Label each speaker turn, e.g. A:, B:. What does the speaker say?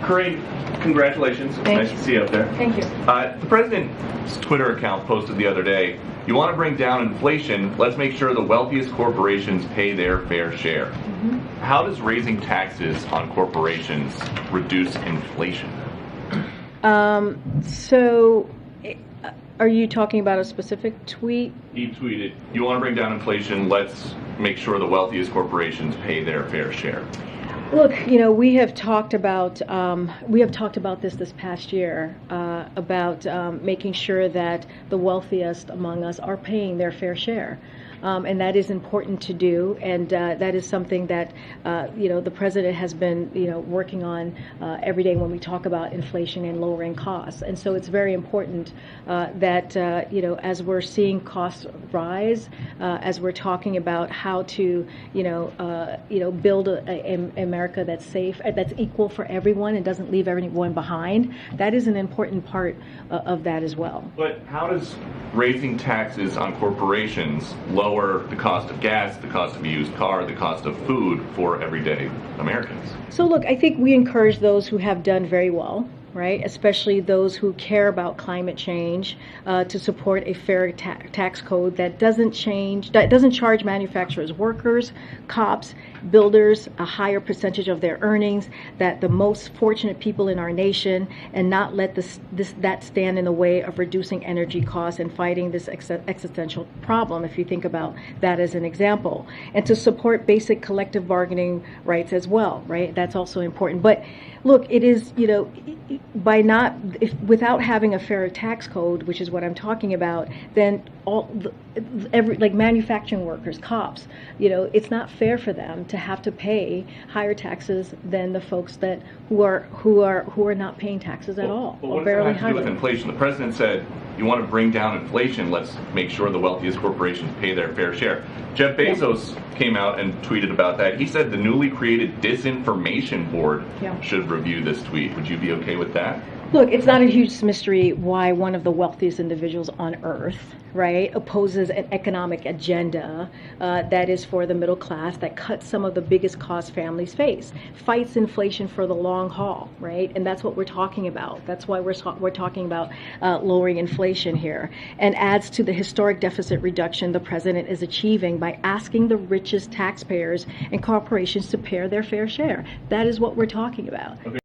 A: Corinne, congratulations. It's nice to see you up there.
B: Thank you.
A: The president's Twitter account posted the other day, you want to bring down inflation, let's make sure the wealthiest corporations pay their fair share. Mm-hmm. How does raising taxes on corporations reduce inflation?
B: Are you talking about a specific tweet?
A: He tweeted, you want to bring down inflation, let's make sure the wealthiest corporations pay their fair share.
B: Look, we have talked about this past year about making sure that the wealthiest among us are paying their fair share. And that is important to do, and that is something that the president has been working on every day when we talk about inflation and lowering costs. And so it's very important that as we're seeing costs rise, as we're talking about how to build a America that's safe, that's equal for everyone and doesn't leave everyone behind. That is an important part of that as well.
A: But how does raising taxes on corporations lower the cost of gas, the cost of a used car, the cost of food for everyday Americans?
B: So look, I think we encourage those who have done very well, right, especially those who care about climate change, to support a fair tax code that doesn't charge manufacturers, workers, cops, builders a higher percentage of their earnings, that the most fortunate people in our nation, and not let that stand in the way of reducing energy costs and fighting this existential problem, if you think about that as an example. And to support basic collective bargaining rights as well, right? That's also important. But look, it is, without having a fair tax code, which is what I'm talking about, then like manufacturing workers, cops, it's not fair for them to have to pay higher taxes than the folks who are not paying taxes at all.
A: Well, what does that have to do with inflation? The president said, you want to bring down inflation, let's make sure the wealthiest corporations pay their fair share. Jeff Bezos came out and tweeted about that. He said the newly created Disinformation Board should review this tweet. Would you be okay with that?
B: Look, it's not a huge mystery why one of the wealthiest individuals on earth, right, opposes an economic agenda that is for the middle class, that cuts some of the biggest costs families face, fights inflation for the long haul, right? And that's what we're talking about. That's why we're talking about lowering inflation here, and adds to the historic deficit reduction the president is achieving by asking the richest taxpayers and corporations to pay their fair share. That is what we're talking about. Okay.